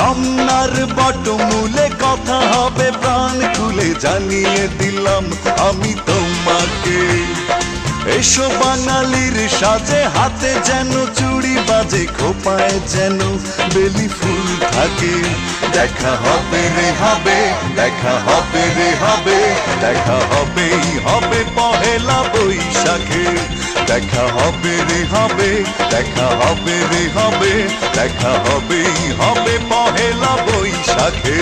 রমনার বটমূলে কথা হবে প্রাণ খুলে, জানিয়ে দিলাম আমি তোমাকে। এসো বাঙালির সাজে, হাতে যেন চুড়ি বাজে, খোপায় যেন বেলি ফুল থাকে। দেখা হবে রে হবে, দেখা হবে রে হবে, দেখা হবেই হবে পহেলা বৈশাখে। দেখা হবে রে হবে, দেখা হবে রে হবে, দেখা হবেই হবে পহেলা বৈশাখে।